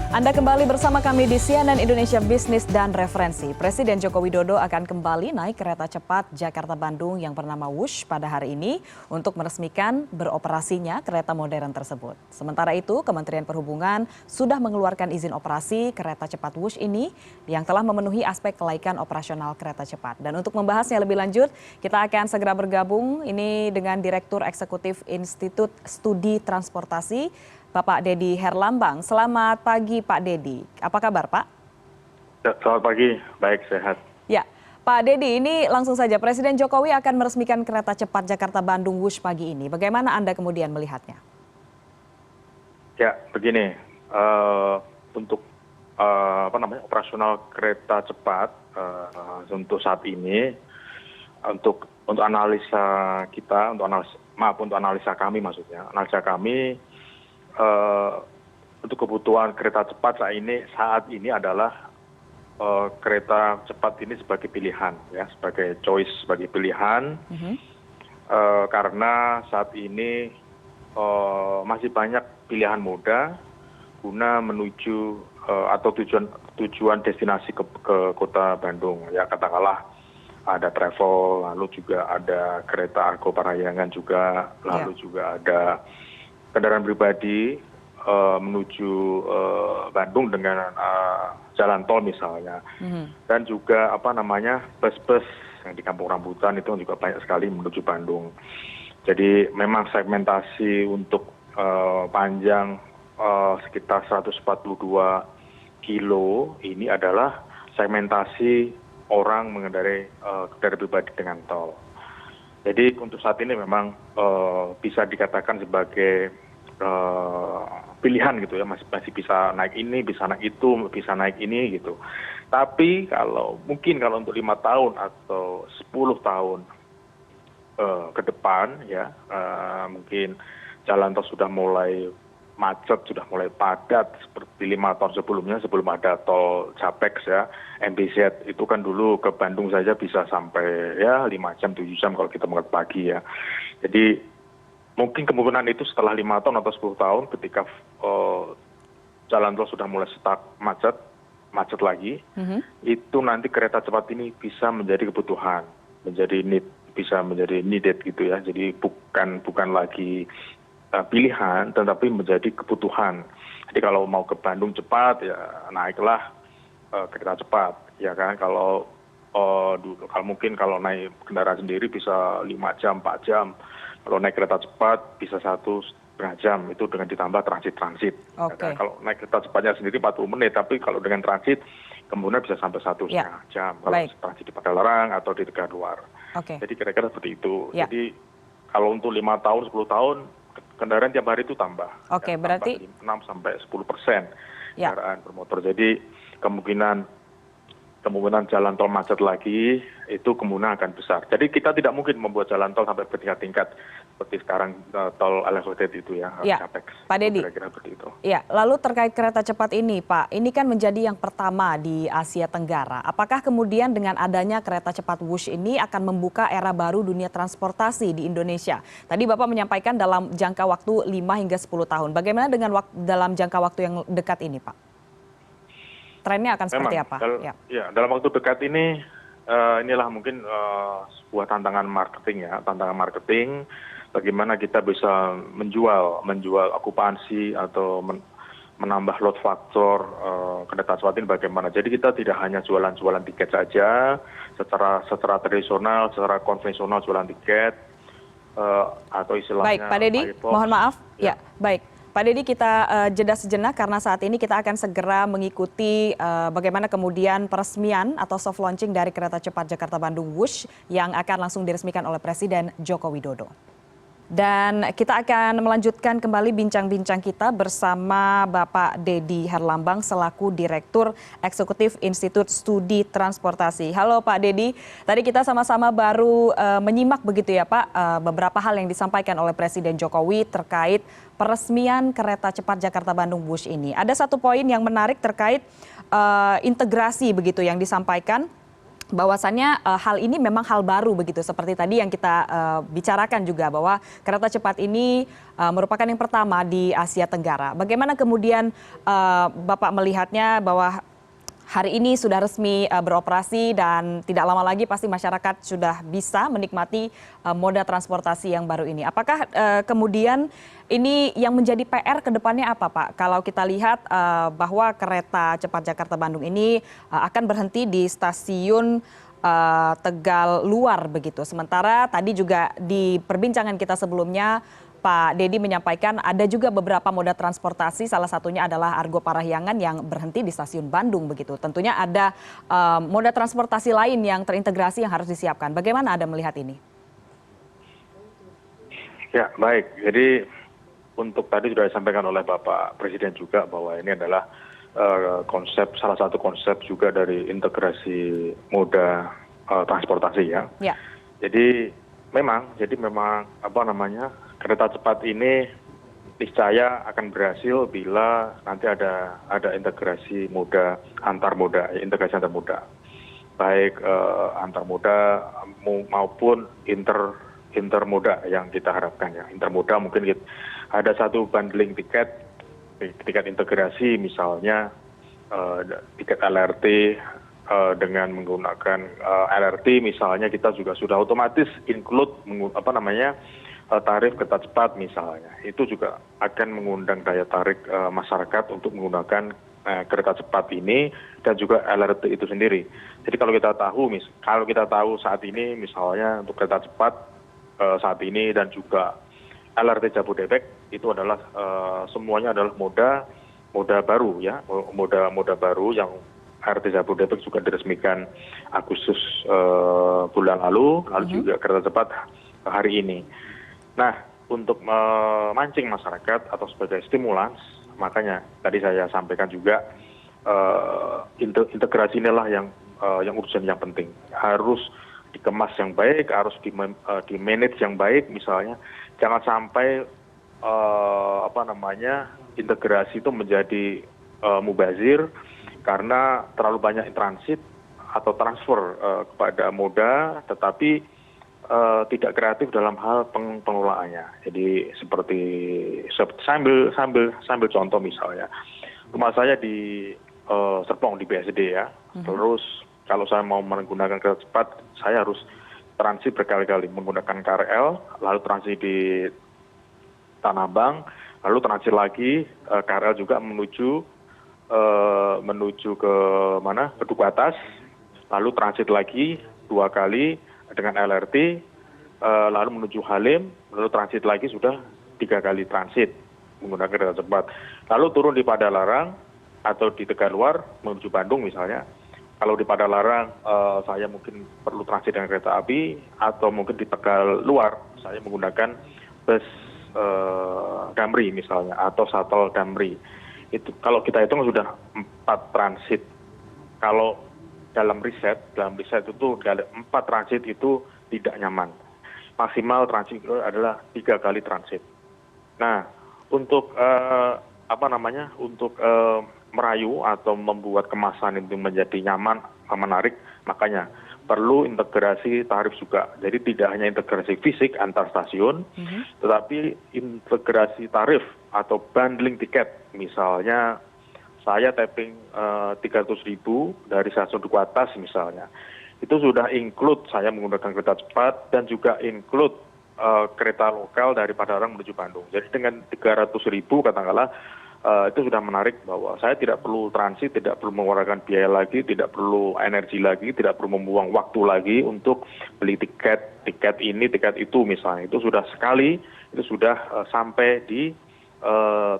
Anda kembali bersama kami di CNN Indonesia Bisnis dan Referensi. Presiden Joko Widodo akan kembali naik kereta cepat Jakarta-Bandung yang bernama Wush pada hari ini untuk meresmikan beroperasinya kereta modern tersebut. Sementara itu, Kementerian Perhubungan sudah mengeluarkan izin operasi kereta cepat Wush ini yang telah memenuhi aspek kelaikan operasional kereta cepat. Dan untuk membahasnya lebih lanjut, kita akan segera bergabung ini dengan Direktur Eksekutif Institut Studi Transportasi, Bapak Dedi Herlambang. Selamat pagi Pak Dedi. Apa kabar Pak? Selamat pagi, baik sehat. Ya, Pak Dedi, ini langsung saja Presiden Jokowi akan meresmikan kereta cepat Jakarta-Bandung Wush pagi ini. Bagaimana Anda kemudian melihatnya? Ya, begini, untuk operasional kereta cepat untuk saat ini, untuk analisa kita, untuk analisa kami maksudnya, analisa kami. Untuk kebutuhan kereta cepat saat ini adalah kereta cepat ini sebagai pilihan, ya, sebagai choice, sebagai pilihan, karena saat ini masih banyak pilihan moda guna menuju atau tujuan destinasi ke kota Bandung, ya, katakanlah ada travel, lalu juga ada kereta Argo Parahyangan juga, lalu juga ada kendaraan pribadi menuju Bandung dengan jalan tol misalnya, dan juga bus-bus yang di Kampung Rambutan itu juga banyak sekali menuju Bandung. Jadi memang segmentasi untuk panjang sekitar 142 kilo ini adalah segmentasi orang mengendarai kendaraan pribadi dengan tol. Jadi untuk saat ini memang bisa dikatakan sebagai pilihan gitu ya, masih bisa naik ini, bisa naik itu, bisa naik ini gitu. Tapi kalau untuk 5 tahun atau 10 tahun ke depan ya, mungkin jalan tol sudah mulai macet, sudah mulai padat seperti 5 tahun sebelumnya, sebelum ada tol Japex ya, MBZ itu kan dulu ke Bandung saja bisa sampai ya 5 jam, 7 jam kalau kita berangkat pagi ya. Jadi mungkin kemungkinan itu setelah 5 tahun atau 10 tahun ketika jalan tol sudah mulai stuck, macet lagi, itu nanti kereta cepat ini bisa menjadi kebutuhan, bisa menjadi needed gitu ya. Jadi bukan lagi pilihan, tetapi menjadi kebutuhan. Jadi kalau mau ke Bandung cepat ya naiklah kereta cepat, ya kan. Kalau kalau naik kendaraan sendiri bisa 5 jam, 4 jam. Kalau naik kereta cepat bisa 1,5 jam, itu dengan ditambah transit. Okay. Ya kan? Kalau naik kereta cepatnya sendiri 40 menit, tapi kalau dengan transit kemudian bisa sampai 1,5 jam. Kalau transit di Padalarang atau di Tegaluar. Okay. Jadi kira-kira seperti itu. Ya. Jadi kalau untuk 5 tahun, 10 tahun, kendaraan tiap hari itu tambah. Oke, ya, berarti 6-10% kendaraan bermotor. Jadi kemungkinan jalan tol macet lagi itu kemungkinan akan besar. Jadi kita tidak mungkin membuat jalan tol sampai bertingkat-tingkat seperti sekarang tol elevated itu ya, Capex. Pak Dedi. Kira-kira seperti itu. Ya, lalu terkait kereta cepat ini, Pak, ini kan menjadi yang pertama di Asia Tenggara. Apakah kemudian dengan adanya kereta cepat Wush ini akan membuka era baru dunia transportasi di Indonesia? Tadi Bapak menyampaikan dalam jangka waktu 5 hingga 10 tahun. Bagaimana dengan dalam jangka waktu yang dekat ini, Pak? Trennya akan seperti apa? Dalam waktu dekat ini, inilah mungkin sebuah tantangan marketing, bagaimana kita bisa menjual okupansi atau menambah load factor kereta cepat ini bagaimana. Jadi kita tidak hanya jualan tiket saja, secara tradisional, secara konvensional jualan tiket, atau istilahnya. Baik, Pak Dedi, mohon maaf. Ya, baik. Pak Dedi, kita jeda sejenak karena saat ini kita akan segera mengikuti bagaimana kemudian peresmian atau soft launching dari kereta cepat Jakarta-Bandung Wush yang akan langsung diresmikan oleh Presiden Joko Widodo. Dan kita akan melanjutkan kembali bincang-bincang kita bersama Bapak Dedi Herlambang selaku Direktur Eksekutif Institut Studi Transportasi. Halo Pak Dedi, tadi kita sama-sama baru menyimak begitu ya Pak, beberapa hal yang disampaikan oleh Presiden Jokowi terkait peresmian kereta cepat Jakarta-Bandung Wush ini. Ada satu poin yang menarik terkait integrasi begitu yang disampaikan bahwasannya hal ini memang hal baru begitu, seperti tadi yang kita bicarakan juga bahwa kereta cepat ini merupakan yang pertama di Asia Tenggara. Bagaimana kemudian Bapak melihatnya bahwa hari ini sudah resmi beroperasi dan tidak lama lagi pasti masyarakat sudah bisa menikmati moda transportasi yang baru ini. Apakah kemudian ini yang menjadi PR ke depannya apa, Pak? Kalau kita lihat bahwa kereta cepat Jakarta-Bandung ini akan berhenti di stasiun Tegal Luar begitu. Sementara tadi juga di perbincangan kita sebelumnya Pak Dedi menyampaikan ada juga beberapa moda transportasi, salah satunya adalah Argo Parahyangan yang berhenti di stasiun Bandung begitu. Tentunya ada moda transportasi lain yang terintegrasi yang harus disiapkan. Bagaimana Anda melihat ini? Ya, baik. Jadi untuk tadi sudah disampaikan oleh Bapak Presiden juga bahwa ini adalah salah satu konsep juga dari integrasi moda transportasi ya. Ya. Jadi memang apa namanya, kereta cepat ini niscaya akan berhasil bila nanti ada integrasi moda antar moda, integrasi antar moda, baik antar moda maupun intermoda yang kita harapkan ya. Intermoda mungkin ada satu bundling tiket integrasi, misalnya tiket LRT dengan menggunakan LRT misalnya kita juga sudah otomatis include tarif kereta cepat misalnya. Itu juga akan mengundang daya tarik masyarakat untuk menggunakan kereta cepat ini dan juga LRT itu sendiri. Jadi kalau kita tahu saat ini misalnya untuk kereta cepat saat ini dan juga LRT Jabodebek itu adalah semuanya adalah moda baru ya, moda baru yang LRT Jabodebek juga diresmikan Agustus bulan lalu juga kereta cepat hari ini. Nah, untuk memancing masyarakat atau sebagai stimulans, makanya tadi saya sampaikan juga integrasi inilah yang urgent, yang penting. Harus dikemas yang baik, harus di-manage yang baik misalnya. Jangan sampai integrasi itu menjadi mubazir karena terlalu banyak transit atau transfer kepada moda, tetapi tidak kreatif dalam hal pengelolaannya. Jadi seperti sambil contoh misalnya, rumah saya di Serpong di BSD ya. Terus kalau saya mau menggunakan kereta cepat, saya harus transit berkali-kali menggunakan KRL, lalu transit di Tanah Abang, lalu transit lagi KRL juga menuju ke mana? Ke Duku Atas, lalu transit lagi 2 kali dengan LRT, lalu menuju Halim, lalu transit lagi sudah 3 kali transit menggunakan kereta cepat. Lalu turun di Padalarang atau di Tegaluar menuju Bandung misalnya. Kalau di Padalarang saya mungkin perlu transit dengan kereta api, atau mungkin di Tegaluar saya menggunakan bus Damri misalnya atau shuttle Damri. Itu kalau kita hitung sudah 4 transit. Kalau dalam riset itu 4 transit itu tidak nyaman. Maksimal transit itu adalah 3 kali transit. Nah, untuk merayu atau membuat kemasan itu menjadi nyaman, menarik, makanya perlu integrasi tarif juga. Jadi tidak hanya integrasi fisik antar stasiun, tetapi integrasi tarif atau bundling tiket. Misalnya saya tapping 300.000 dari stasiun Duku Atas misalnya. Itu sudah include saya menggunakan kereta cepat dan juga include kereta lokal dari Padalarang menuju Bandung. Jadi dengan 300.000 katakanlah itu sudah menarik bahwa saya tidak perlu transit, tidak perlu mengeluarkan biaya lagi, tidak perlu energi lagi, tidak perlu membuang waktu lagi untuk beli tiket ini, tiket itu misalnya. Itu sudah sekali, itu sudah sampai di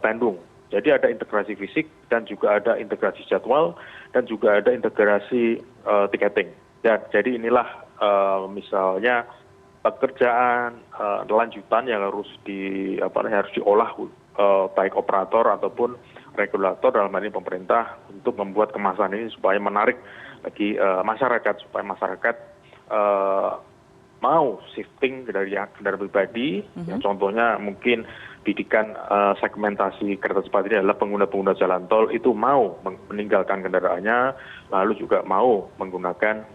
Bandung. Jadi ada integrasi fisik dan juga ada integrasi jadwal dan juga ada integrasi tiketing. Dan jadi inilah misalnya pekerjaan lanjutan yang harus diolah baik operator ataupun regulator, dalam hal ini pemerintah, untuk membuat kemasan ini supaya menarik bagi masyarakat, supaya masyarakat mau shifting dari kendaraan pribadi. Ya, contohnya mungkin bidikan segmentasi kereta cepat ini adalah pengguna-pengguna jalan tol itu mau meninggalkan kendaraannya, lalu juga mau menggunakan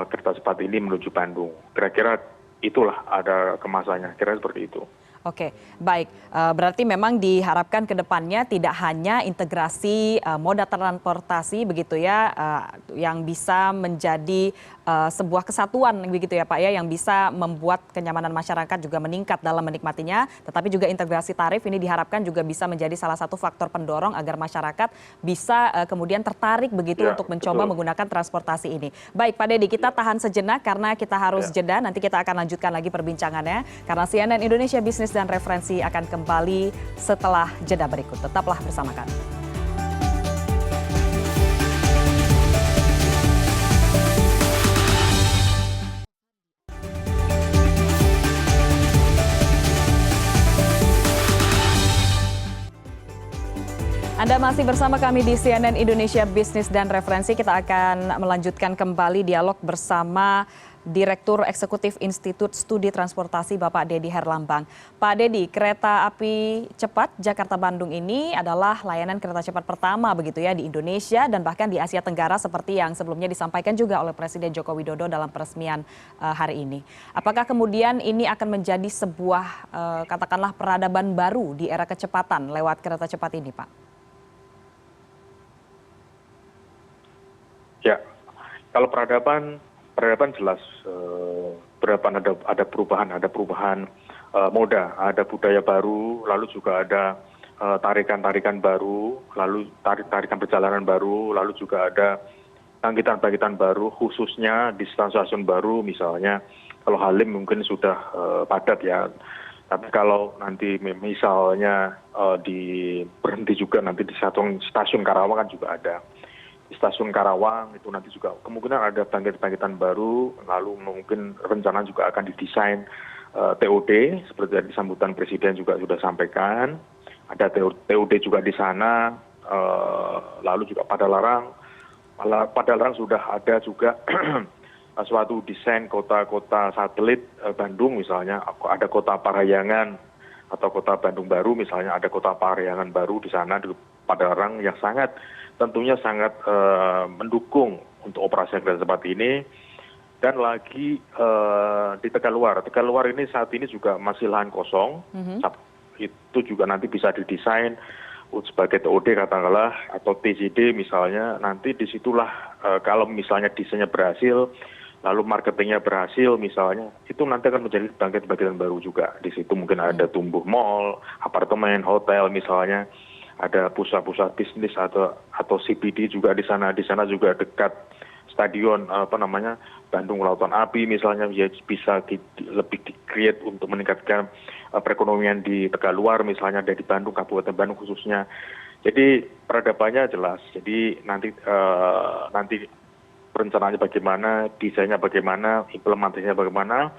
kereta cepat ini menuju Bandung. Kira-kira itulah ada kemasannya, kira seperti itu. Oke, baik. Berarti memang diharapkan ke depannya tidak hanya integrasi moda transportasi begitu ya, yang bisa menjadi sebuah kesatuan begitu ya Pak ya, yang bisa membuat kenyamanan masyarakat juga meningkat dalam menikmatinya, tetapi juga integrasi tarif ini diharapkan juga bisa menjadi salah satu faktor pendorong agar masyarakat bisa kemudian tertarik begitu Ya, untuk mencoba betul. menggunakan transportasi ini. Baik Pak Dedi, kita tahan sejenak karena kita harus Ya. jeda, nanti kita akan lanjutkan lagi perbincangannya karena CNN Indonesia Bisnis dan Referensi akan kembali setelah jeda berikut. Tetaplah bersama kami. Anda masih bersama kami di CNN Indonesia Bisnis dan Referensi. Kita akan melanjutkan kembali dialog bersama Direktur Eksekutif Institut Studi Transportasi Bapak Dedi Herlambang. Pak Dedi, kereta api cepat Jakarta-Bandung ini adalah layanan kereta cepat pertama begitu ya di Indonesia dan bahkan di Asia Tenggara seperti yang sebelumnya disampaikan juga oleh Presiden Joko Widodo dalam peresmian hari ini. Apakah kemudian ini akan menjadi sebuah katakanlah peradaban baru di era kecepatan lewat kereta cepat ini, Pak? Ya, kalau peradaban jelas ada perubahan moda, ada budaya baru, lalu juga ada tarikan-tarikan baru, lalu tarikan perjalanan baru, lalu juga ada bangkitan-bangkitan baru, khususnya di stasiun baru, misalnya kalau Halim mungkin sudah padat ya, tapi kalau nanti misalnya berhenti juga nanti di stasiun Karawang kan juga ada. Di stasiun Karawang itu nanti juga kemungkinan ada bangkit-bangkitan baru, lalu mungkin rencana juga akan didesain TOD seperti yang sambutan Presiden juga sudah sampaikan, ada TOD juga di sana, lalu juga Padalarang sudah ada juga suatu desain kota-kota satelit Bandung misalnya, ada kota Parahyangan atau kota Bandung Baru misalnya, ada kota Parahyangan baru di sana di Padalarang yang tentunya sangat mendukung untuk operasi kereta cepat ini. Dan lagi di Tegaluar ini saat ini juga masih lahan kosong, itu juga nanti bisa didesain sebagai TOD katakanlah atau TCD misalnya, nanti disitulah kalau misalnya desainnya berhasil, lalu marketingnya berhasil misalnya, itu nanti akan menjadi bangkit-bangkitan baru juga. Di situ mungkin ada tumbuh mall, apartemen, hotel misalnya, ada pusat-pusat bisnis atau CBD juga di sana. Di sana juga dekat stadion Bandung Lautan Api misalnya, bisa lebih di-create untuk meningkatkan perekonomian di Tegaluar misalnya, dari Bandung, Kabupaten Bandung khususnya. Jadi peradabannya jelas. Jadi nanti perencanaannya bagaimana, desainnya bagaimana, implementasinya bagaimana,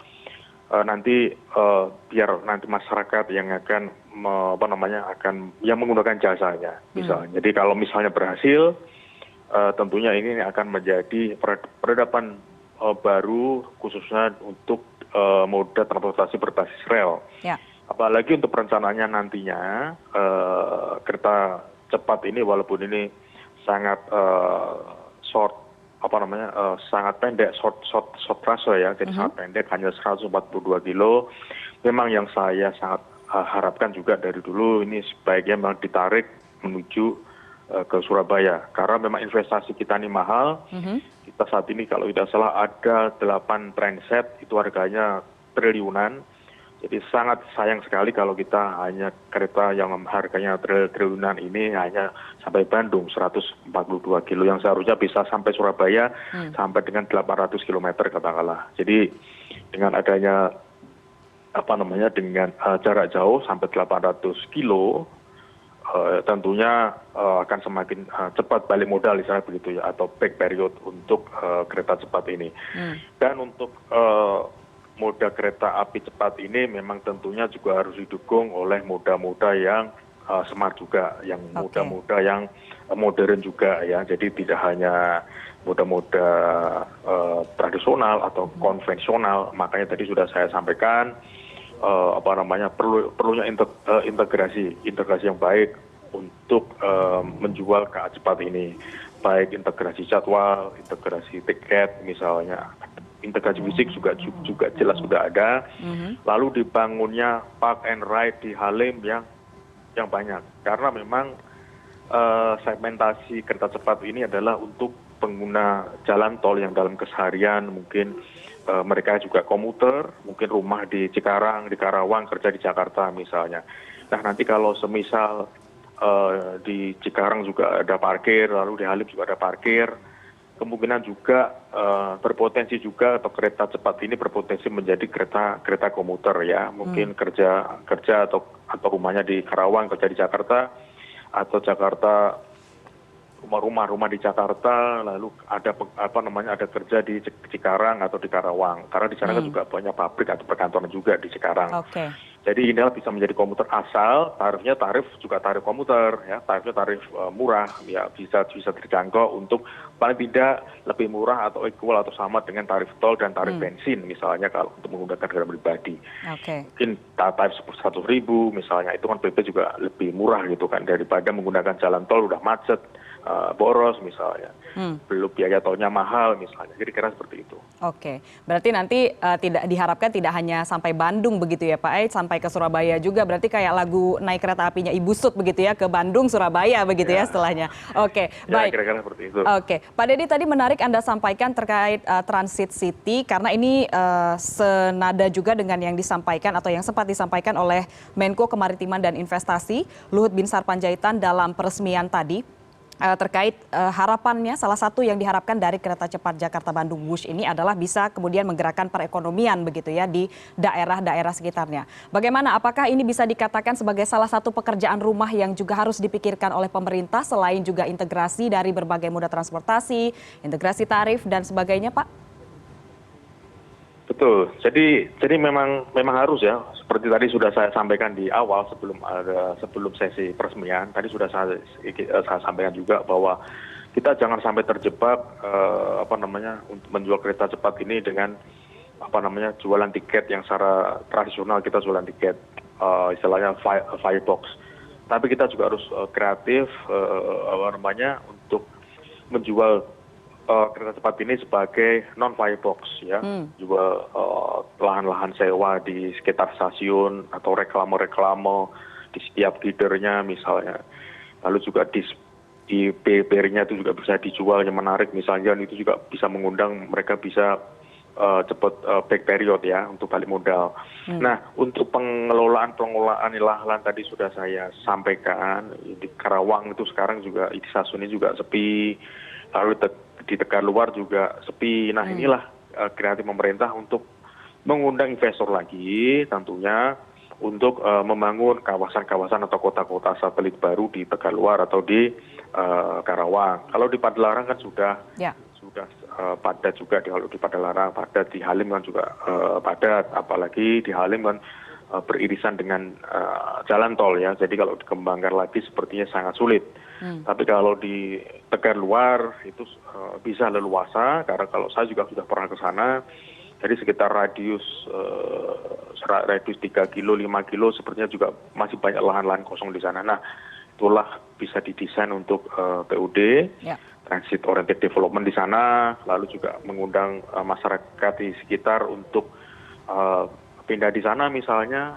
nanti biar nanti masyarakat yang akan yang menggunakan jasanya misalnya. Jadi kalau misalnya berhasil, tentunya ini akan menjadi peradaban baru khususnya untuk moda transportasi berbasis rel. Ya. Apalagi untuk perencanaannya nantinya kereta cepat ini walaupun ini sangat sangat pendek, short trase ya, jadi sangat pendek, hanya 142 kilo. Memang yang saya sangat harapkan juga dari dulu ini sebaiknya memang ditarik menuju ke Surabaya, karena memang investasi kita ini mahal. Kita saat ini kalau tidak salah ada 8 trainset, itu harganya triliunan. Jadi sangat sayang sekali kalau kita hanya kereta yang harganya triliunan ini hanya sampai Bandung 142 kilo, yang seharusnya bisa sampai Surabaya sampai dengan 800 km katakanlah. Jadi dengan adanya dengan jarak jauh sampai 800 kilo, tentunya akan semakin cepat balik modal misalnya begitu ya, atau back period untuk kereta cepat ini. Dan untuk moda kereta api cepat ini memang tentunya juga harus didukung oleh moda-moda yang smart juga, yang moda-moda yang modern juga ya. Jadi tidak hanya moda-moda tradisional atau konvensional. Makanya tadi sudah saya sampaikan perlunya integrasi yang baik untuk menjual KA cepat ini, baik integrasi jadwal, integrasi tiket misalnya, integrasi fisik juga jelas sudah ada. Lalu dibangunnya park and ride di Halim yang banyak, karena memang segmentasi kereta cepat ini adalah untuk pengguna jalan tol yang dalam keseharian mungkin mereka juga komuter, mungkin rumah di Cikarang, di Karawang, kerja di Jakarta misalnya. Nah nanti kalau semisal di Cikarang juga ada parkir, lalu di Halim juga ada parkir, kemungkinan juga berpotensi juga atau kereta cepat ini berpotensi menjadi kereta komuter ya, mungkin kerja atau rumahnya di Karawang, kerja di Jakarta, atau Jakarta rumah di Jakarta, lalu ada ada kerja di Cikarang atau di Karawang, karena di sana kan juga banyak pabrik atau perkantoran juga di Cikarang. Jadi inilah bisa menjadi komuter asal tarifnya tarif komuter ya, tarif murah ya, bisa terjangkau untuk paling tidak lebih murah atau equal atau sama dengan tarif tol dan tarif bensin misalnya kalau untuk menggunakan kendaraan pribadi. Mungkin tarif 100.000 misalnya, itu kan PP juga lebih murah gitu kan daripada menggunakan jalan tol udah macet, boros misalnya, belum biaya tolnya mahal misalnya, jadi kira seperti itu. Oke, berarti nanti tidak diharapkan tidak hanya sampai Bandung begitu ya Pak Aid, sampai ke Surabaya juga, berarti kayak lagu naik kereta apinya Ibu Sut begitu ya, ke Bandung, Surabaya begitu ya setelahnya. Oke, baik. Kira-kira seperti itu. Oke, Pak Dedi tadi menarik Anda sampaikan terkait Transit City, karena ini senada juga dengan yang disampaikan atau yang sempat disampaikan oleh Menko Kemaritiman dan Investasi Luhut Binsar Panjaitan dalam peresmian tadi. Terkait harapannya, salah satu yang diharapkan dari kereta cepat Jakarta-Bandung Wush ini adalah bisa kemudian menggerakkan perekonomian begitu ya di daerah-daerah sekitarnya. Bagaimana, apakah ini bisa dikatakan sebagai salah satu pekerjaan rumah yang juga harus dipikirkan oleh pemerintah selain juga integrasi dari berbagai moda transportasi, integrasi tarif dan sebagainya, Pak? Betul. Jadi memang harus ya. Seperti tadi sudah saya sampaikan di awal sebelum sesi peresmian, tadi sudah saya sampaikan juga bahwa kita jangan sampai terjebak untuk menjual kereta cepat ini dengan jualan tiket yang secara tradisional kita jualan tiket istilahnya firebox. Tapi kita juga harus kreatif untuk menjual kereta cepat ini sebagai non firebox ya, jual lahan-lahan sewa di sekitar stasiun atau reklame di setiap feedernya misalnya, lalu juga di PR-nya itu juga bisa dijual yang menarik misalnya, itu juga bisa mengundang mereka bisa cepat back period ya untuk balik modal. Nah untuk pengelolaan lahan tadi sudah saya sampaikan, di Karawang itu sekarang juga di stasiun ini juga sepi, lalu di Tegaluar juga sepi. Nah inilah kreatif pemerintah untuk mengundang investor lagi tentunya untuk membangun kawasan-kawasan atau kota-kota satelit baru di Tegaluar atau di Karawang. Kalau di Padalarang kan sudah padat juga, kalau di Padalarang padat, di Halim kan juga padat, apalagi di Halim kan beririsan dengan jalan tol ya, jadi kalau dikembangkan lagi sepertinya sangat sulit. Tapi kalau di Tegaluar itu bisa leluasa, karena kalau saya juga sudah pernah ke sana, jadi sekitar radius 3 kilo, 5 kilo sepertinya juga masih banyak lahan-lahan kosong di sana. Nah itulah bisa didesain untuk TOD, Transit Oriented Development di sana, lalu juga mengundang masyarakat di sekitar untuk pindah di sana misalnya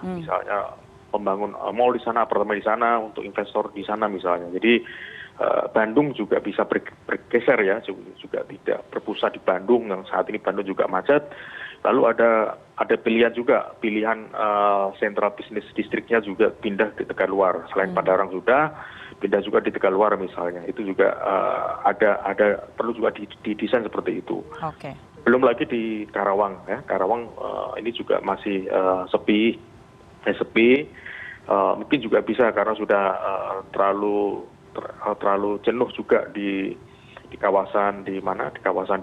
membangun mall di sana, apartemen di sana, untuk investor di sana misalnya. Jadi Bandung juga bisa bergeser ya, juga tidak berpusat di Bandung, yang saat ini Bandung juga macet. Lalu ada pilihan sentral bisnis distriknya juga pindah di Tegaluar. Selain Padalarang sudah, pindah juga di Tegaluar misalnya. Itu juga perlu juga didesain seperti itu. Belum lagi di Karawang ya. Karawang ini juga masih sepi. Mungkin juga bisa karena sudah terlalu jenuh juga di kawasan di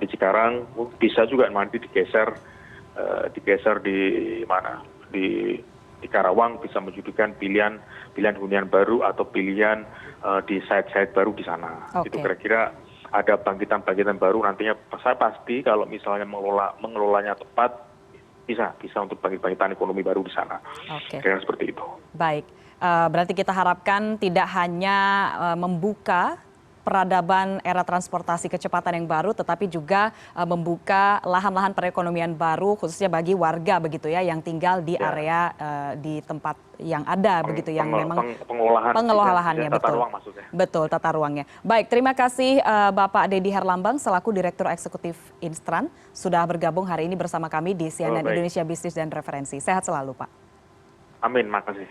Cikarang, bisa juga nanti digeser di Karawang, bisa menjadikan pilihan hunian baru atau pilihan di site-site baru di sana. Itu kira-kira ada bangkitan baru nantinya. Saya pasti kalau misalnya mengelolanya tepat, bisa untuk bangkitan ekonomi baru di sana. Kira seperti itu. Baik. Berarti kita harapkan tidak hanya membuka peradaban era transportasi kecepatan yang baru, tetapi juga membuka lahan-lahan perekonomian baru, khususnya bagi warga begitu ya, yang tinggal di area di tempat yang ada begitu, yang memang pengolahannya tata betul, ruang maksudnya. betul tata ruangnya. Baik, terima kasih Bapak Dedi Herlambang selaku Direktur Eksekutif Instran sudah bergabung hari ini bersama kami di CNN Indonesia Bisnis dan Referensi. Sehat selalu, Pak. Amin, makasih.